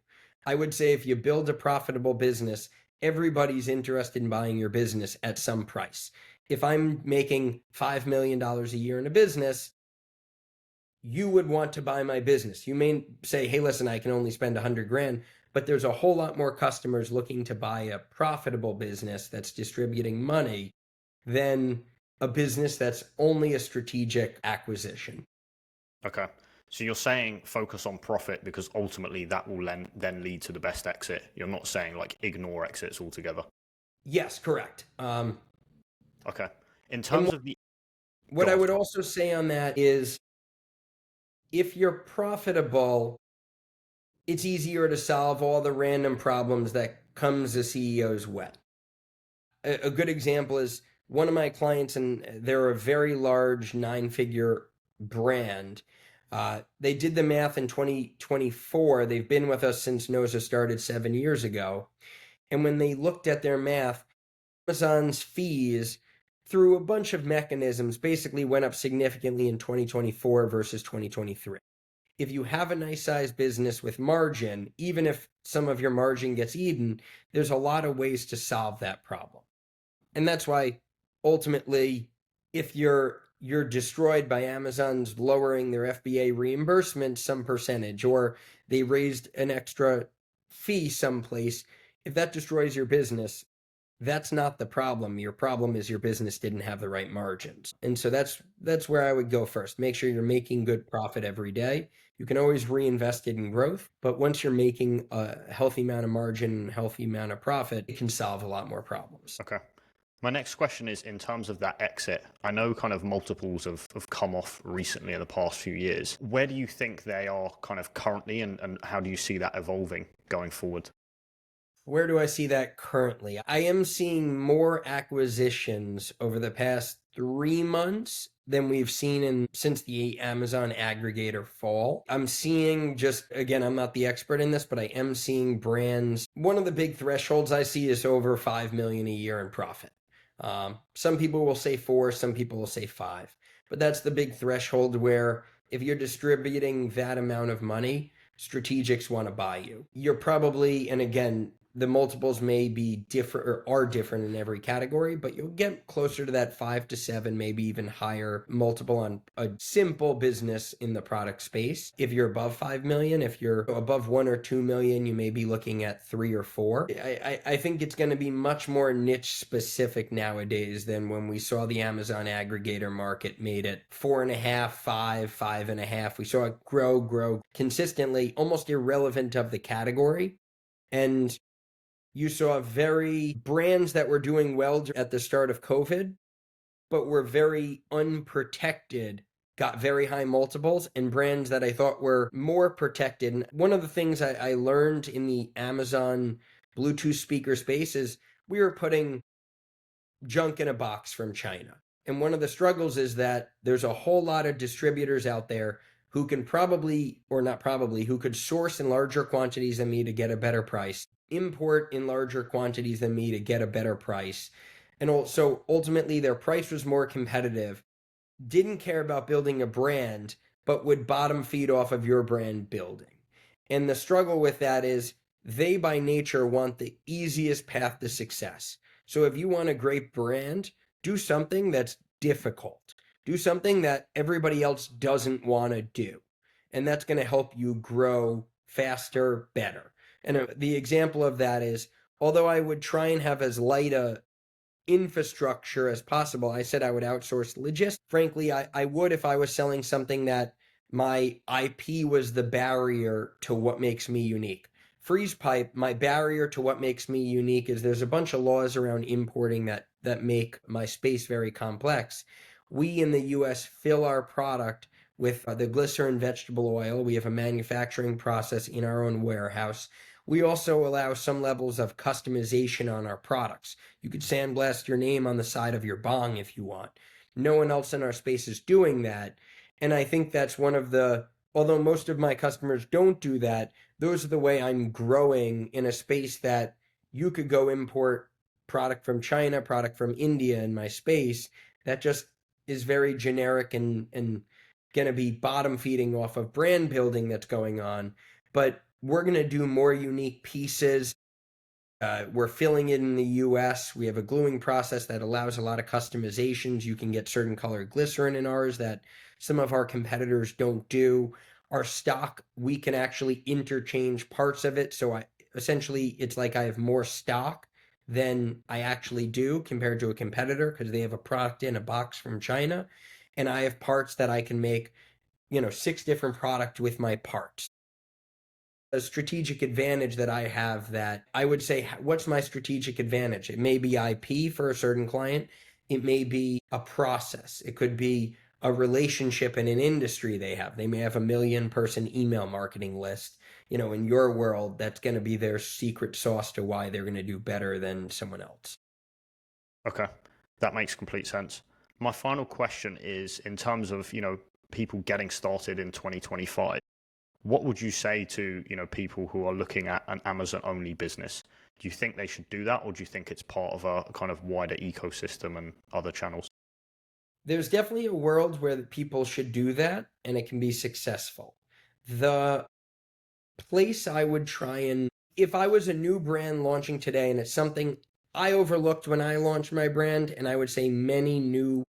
I would say if you build a profitable business, everybody's interested in buying your business at some price. If I'm making $5 million a year in a business, you would want to buy my business. You may say, hey, listen, I can only spend 100 grand, but there's a whole lot more customers looking to buy a profitable business that's distributing money than a business that's only a strategic acquisition. Okay. So you're saying focus on profit because ultimately that will then lead to the best exit. You're not saying like ignore exits altogether. Yes, correct. Okay. In And terms of the, what go I on. would also say on that is if you're profitable, it's easier to solve all the random problems that comes a CEO's way. A good example is one of my clients, and they're a very large 9-figure brand. They did the math in 2024. They've been with us since Noza started 7 years ago. And when they looked at their math, Amazon's fees through a bunch of mechanisms basically went up significantly in 2024 versus 2023. If you have a nice sized business with margin, even if some of your margin gets eaten, there's a lot of ways to solve that problem. And that's why ultimately, if you're destroyed by Amazon's lowering their FBA reimbursement some percentage, or they raised an extra fee someplace, if that destroys your business, that's not the problem. Your problem is your business didn't have the right margins. And so that's where I would go first. Make sure you're making good profit every day. You can always reinvest it in growth, but once you're making a healthy amount of margin, healthy amount of profit, it can solve a lot more problems. Okay. My next question is in terms of that exit. I know kind of multiples have come off recently in the past few years. Where do you think they are kind of currently, and how do you see that evolving going forward? Where do I see that currently? I am seeing more acquisitions over the past 3 months than we've seen since the Amazon aggregator fall. I'm seeing, just again, I'm not the expert in this, but I am seeing brands. One of the big thresholds I see is over 5 million a year in profit. Some people will say 4, some people will say 5, but that's the big threshold where if you're distributing that amount of money, strategics want to buy you. You're probably, and again, the multiples may be different or are different in every category, but you'll get closer to that 5 to 7, maybe even higher multiple on a simple business in the product space. If you're above 5 million, if you're above 1 or 2 million, you may be looking at 3 or 4. I think it's going to be much more niche specific nowadays than when we saw the Amazon aggregator market made it 4.5, 5, 5.5. We saw it grow consistently, almost irrelevant of the category. And you saw very brands that were doing well at the start of COVID, but were very unprotected, got very high multiples, and brands that I thought were more protected. And one of the things I learned in the Amazon Bluetooth speaker space is we were putting junk in a box from China. And one of the struggles is that there's a whole lot of distributors out there who can probably, or not probably, who could source in larger quantities than me to get a better price, import in larger quantities than me to get a better price. And also, ultimately, their price was more competitive, didn't care about building a brand, but would bottom feed off of your brand building. And the struggle with that is they, by nature, want the easiest path to success. So if you want a great brand, do something that's difficult. Do something that everybody else doesn't want to do. And that's going to help you grow faster, better. And the example of that is, although I would try and have as light a infrastructure as possible, I said I would outsource logistics. Frankly, I would if I was selling something that my IP was the barrier to what makes me unique. Freeze pipe, my barrier to what makes me unique is there's a bunch of laws around importing that make my space very complex. We in the US fill our product with the glycerin vegetable oil. We have a manufacturing process in our own warehouse. We also allow some levels of customization on our products. You could sandblast your name on the side of your bong if you want. No one else in our space is doing that. And I think that's one of the, although most of my customers don't do that, those are the way I'm growing in a space that you could go import product from China, product from India in my space. That just is very generic and going to be bottom feeding off of brand building that's going on. But we're going to do more unique pieces. We're filling it in the US. We have a gluing process that allows a lot of customizations. You can get certain colored glycerin in ours that some of our competitors don't do. Our stock, we can actually interchange parts of it. So essentially it's like I have more stock than I actually do compared to a competitor because they have a product in a box from China, and I have parts that I can make, 6 different products with my parts. A strategic advantage that I have, that I would say, what's my strategic advantage? It may be IP for a certain client. It may be a process. It could be a relationship in an industry they have. They may have a 1 million-person email marketing list. In your world, that's going to be their secret sauce to why they're going to do better than someone else. Okay, that makes complete sense. My final question is in terms of, people getting started in 2025, what would you say to, people who are looking at an Amazon only business? Do you think they should do that, or do you think it's part of a kind of wider ecosystem and other channels? There's definitely a world where people should do that and it can be successful. The place I would try and, if I was a new brand launching today, and it's something I overlooked when I launched my brand, and I would say many new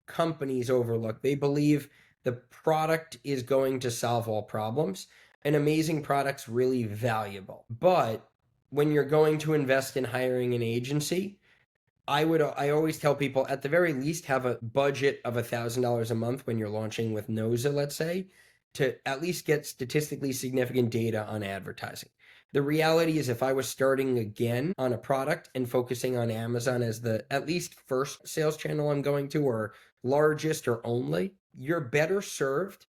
companies overlook, they believe the product is going to solve all problems. An amazing product's really valuable. But when you're going to invest in hiring an agency, I always tell people, at the very least, have a budget of $1,000 a month when you're launching with Noza, let's say, to at least get statistically significant data on advertising. The reality is, if I was starting again on a product and focusing on Amazon as the at least first sales channel I'm going to, or largest or only, you're better served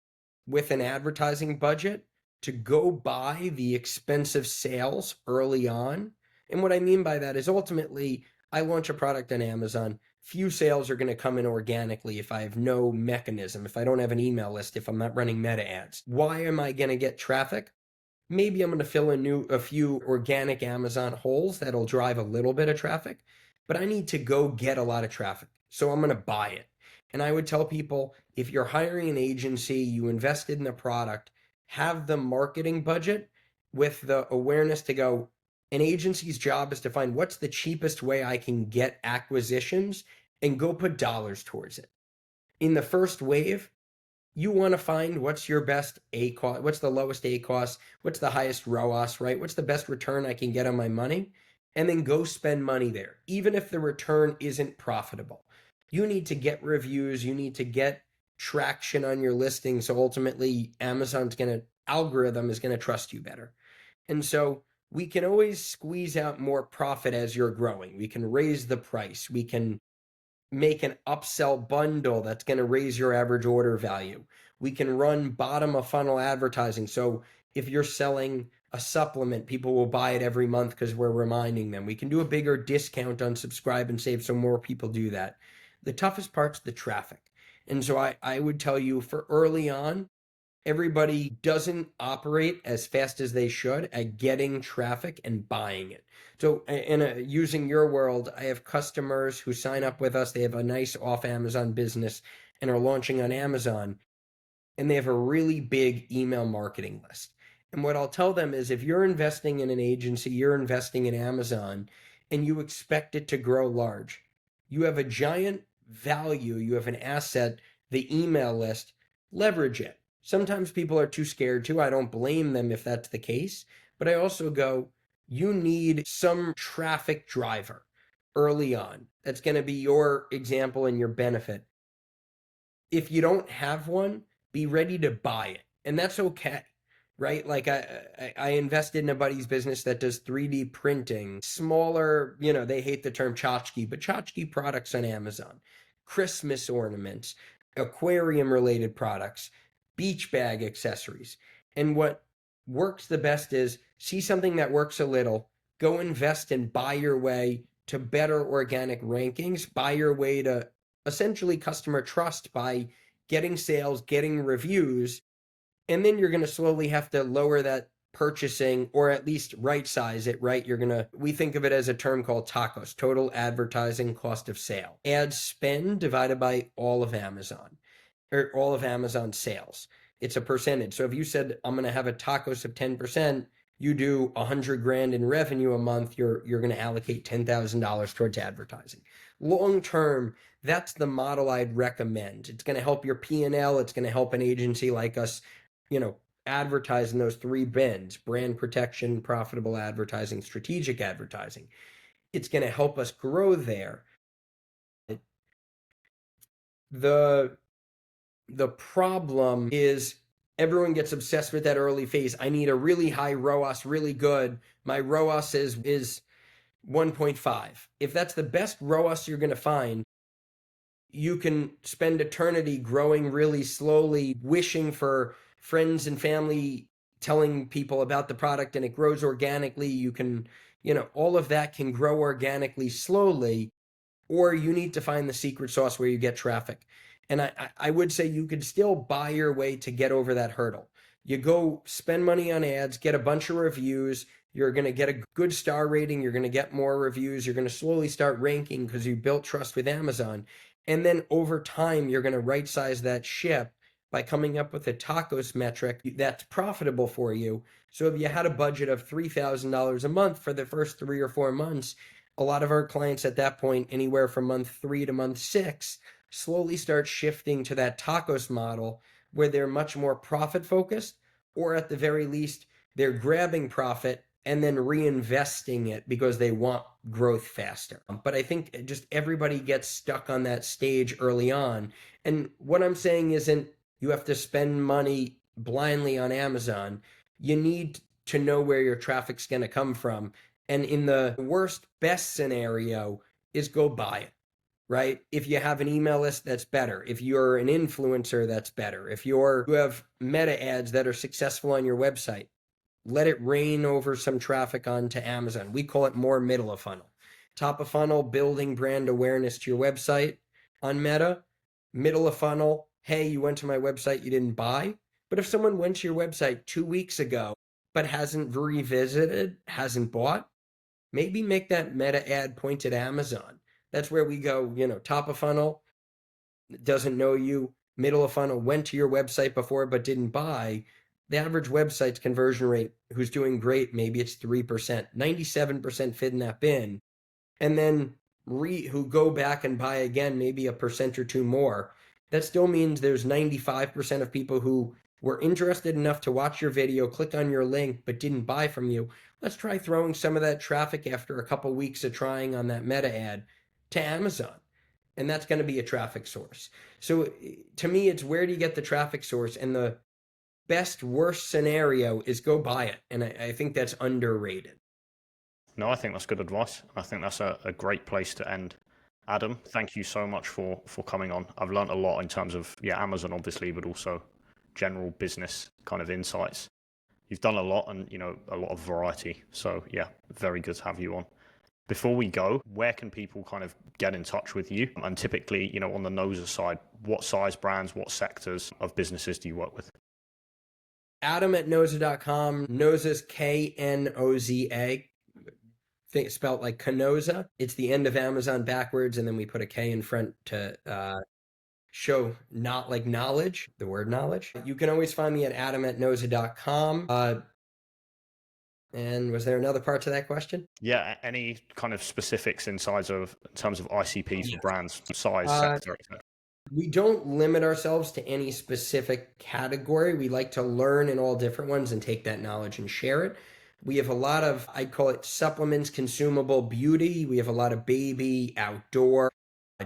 with an advertising budget to go buy the expensive sales early on. And what I mean by that is, ultimately, I launch a product on Amazon, few sales are going to come in organically if I have no mechanism, if I don't have an email list, if I'm not running meta ads. Why am I going to get traffic? Maybe I'm going to fill in a few organic Amazon holes that'll drive a little bit of traffic, but I need to go get a lot of traffic. So I'm going to buy it. And I would tell people, if you're hiring an agency, you invested in a product, have the marketing budget with the awareness to go, an agency's job is to find what's the cheapest way I can get acquisitions and go put dollars towards it. In the first wave, you want to find what's your best A cost, what's the lowest A cost, what's the highest ROAS, right? What's the best return I can get on my money? And then go spend money there, even if the return isn't profitable. You need to get reviews, you need to get traction on your listing. So ultimately, algorithm is going to trust you better. And so we can always squeeze out more profit as you're growing. We can raise the price. We can make an upsell bundle that's going to raise your average order value. We can run bottom of funnel advertising. So if you're selling a supplement, people will buy it every month because we're reminding them. We can do a bigger discount on subscribe and save so more people do that. The toughest part's the traffic. And so I would tell you, for early on, everybody doesn't operate as fast as they should at getting traffic and buying it. So using your world, I have customers who sign up with us. They have a nice off Amazon business and are launching on Amazon, and they have a really big email marketing list. And what I'll tell them is, if you're investing in an agency, you're investing in Amazon, and you expect it to grow large, you have a giant value, you have an asset, the email list, leverage it. Sometimes people are too scared to. I don't blame them if that's the case. But I also go, you need some traffic driver early on. That's going to be your example and your benefit. If you don't have one, be ready to buy it. And that's okay, right? Like I invested in a buddy's business that does 3D printing, smaller, they hate the term tchotchke, but tchotchke products on Amazon, Christmas ornaments, aquarium related products, beach bag accessories. And what works the best is, see something that works a little, go invest and buy your way to better organic rankings, buy your way to essentially customer trust by getting sales, getting reviews, and then you're going to slowly have to lower that purchasing, or at least right size it, right? We think of it as a term called TACOS, total advertising cost of sale. Ad spend divided by all of Amazon, or all of Amazon sales. It's a percentage. So if you said, I'm going to have a TACOS of 10%, you do 100 grand in revenue a month, you're going to allocate $10,000 towards advertising. Long term, that's the model I'd recommend. It's going to help your P&L. It's going to help an agency like us, advertise in those three bins: brand protection, profitable advertising, strategic advertising. It's going to help us grow there. The problem is everyone gets obsessed with that early phase. I need a really high ROAS, really good. My ROAS is 1.5. If that's the best ROAS you're going to find, you can spend eternity growing really slowly, wishing for friends and family telling people about the product, and it grows organically. You can, all of that can grow organically slowly, or you need to find the secret sauce where you get traffic. And I would say you could still buy your way to get over that hurdle. You go spend money on ads, get a bunch of reviews. You're going to get a good star rating. You're going to get more reviews. You're going to slowly start ranking because you built trust with Amazon. And then over time, you're going to right size that ship by coming up with a tacos metric that's profitable for you. So if you had a budget of $3,000 a month for the first 3 or 4 months, a lot of our clients at that point, anywhere from month 3 to month 6, slowly start shifting to that tacos model where they're much more profit focused, or at the very least, they're grabbing profit and then reinvesting it because they want growth faster. But I think just everybody gets stuck on that stage early on. And what I'm saying isn't you have to spend money blindly on Amazon. You need to know where your traffic's going to come from. And in the worst, best scenario is go buy it, right? If you have an email list, that's better. If you're an influencer, that's better. If you have meta ads that are successful on your website, let it rain over some traffic onto Amazon. We call it more middle of funnel. Top of funnel, building brand awareness to your website on Meta. Middle of funnel, hey, you went to my website, you didn't buy. But if someone went to your website 2 weeks ago, but hasn't revisited, hasn't bought, maybe make that meta ad point at Amazon. That's where we go, top of funnel, doesn't know you. Middle of funnel, went to your website before but didn't buy. The average website's conversion rate, who's doing great, maybe it's 3%, 97% fit in that bin. And then who go back and buy again, maybe a percent or two more. That still means there's 95% of people who were interested enough to watch your video, click on your link, but didn't buy from you. Let's try throwing some of that traffic after a couple weeks of trying on that meta ad to Amazon. And that's going to be a traffic source. So to me, it's where do you get the traffic source? And the best, worst scenario is go buy it. And I think that's underrated. No, I think that's good advice. I think that's a great place to end. Adam, thank you so much for coming on. I've learned a lot in terms of, Amazon obviously, but also general business kind of insights. You've done a lot and, a lot of variety. So yeah, very good to have you on. Before we go, where can people kind of get in touch with you? And typically, on the Noza side, what size brands, what sectors of businesses do you work with? Adam at Noza.com. Noza's Knoza. Think spelled like Canoza. It's the end of Amazon backwards, and then we put a K in front to show not like knowledge, the word knowledge. You can always find me at Adam at Knoza.com. And was there another part to that question? Yeah, any kind of specifics in terms of ICPs for brands, size, sector, etc. We don't limit ourselves to any specific category. We like to learn in all different ones and take that knowledge and share it. We have a lot of, I'd call it supplements, consumable beauty. We have a lot of baby, outdoor,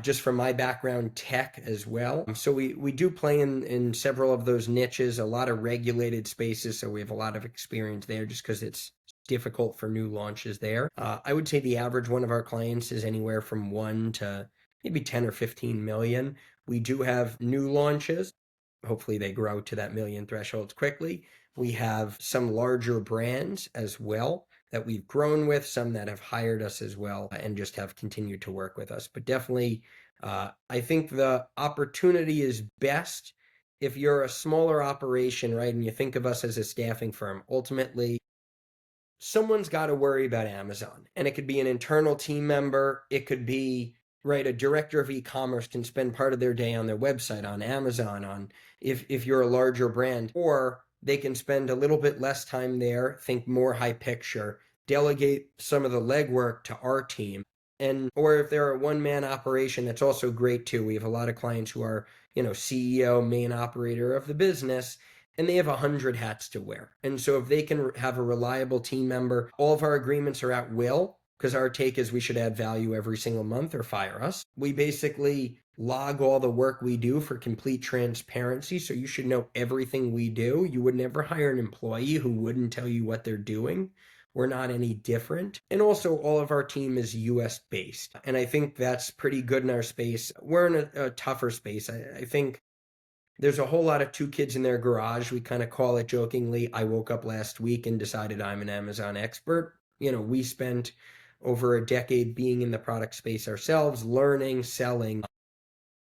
just from my background, tech as well. So we do play in several of those niches, a lot of regulated spaces. So we have a lot of experience there just because it's difficult for new launches there. I would say the average one of our clients is anywhere from 1 to maybe 10 or 15 million. We do have new launches. Hopefully they grow to that million thresholds quickly. We have some larger brands as well that we've grown with, some that have hired us as well and just have continued to work with us. But definitely, I think the opportunity is best if you're a smaller operation, right? And you think of us as a staffing firm. Ultimately, someone's got to worry about Amazon. And it could be an internal team member. It could be, right, a director of e-commerce can spend part of their day on their website, on Amazon, on if you're a larger brand, or they can spend a little bit less time there, think more high picture, delegate some of the legwork to our team. And or if they're a one-man operation, that's also great too. We have a lot of clients who are, CEO, main operator of the business, and they have 100 hats to wear. And so if they can have a reliable team member, all of our agreements are at will, because our take is we should add value every single month or fire us. We basically log all the work we do for complete transparency. So you should know everything we do. You would never hire an employee who wouldn't tell you what they're doing. We're not any different. And also, all of our team is US based. And I think that's pretty good in our space. We're in a tougher space. I think there's a whole lot of two kids in their garage. We kind of call it jokingly. I woke up last week and decided I'm an Amazon expert. We spent over a decade being in the product space ourselves, learning, selling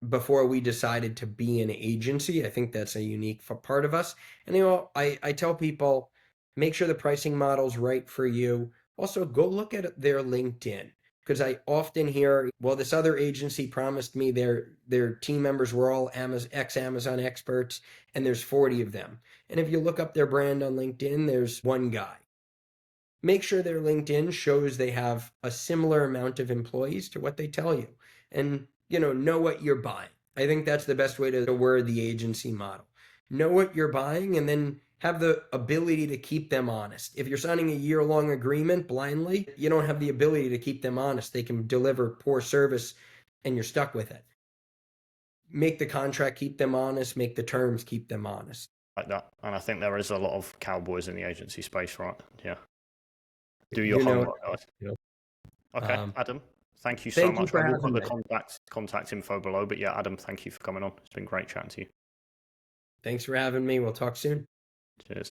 before we decided to be an agency. I think that's a unique part of us. And I tell people, make sure the pricing model's right for you. Also, go look at their LinkedIn, because I often hear, well, this other agency promised me their team members were all ex-Amazon experts, and there's 40 of them. And if you look up their brand on LinkedIn, there's one guy. Make sure their LinkedIn shows they have a similar amount of employees to what they tell you. And, know what you're buying. I think that's the best way to word the agency model. Know what you're buying, and then have the ability to keep them honest. If you're signing a year-long agreement blindly, you don't have the ability to keep them honest. They can deliver poor service and you're stuck with it. Make the contract keep them honest, make the terms keep them honest. Like that. And I think there is a lot of cowboys in the agency space, right? Yeah. Do your You know, homework, guys. Okay, Adam, thank you so thank you much. for I will put having the me. contact info below. But yeah, Adam, thank you for coming on. It's been great chatting to you. Thanks for having me. We'll talk soon. Cheers.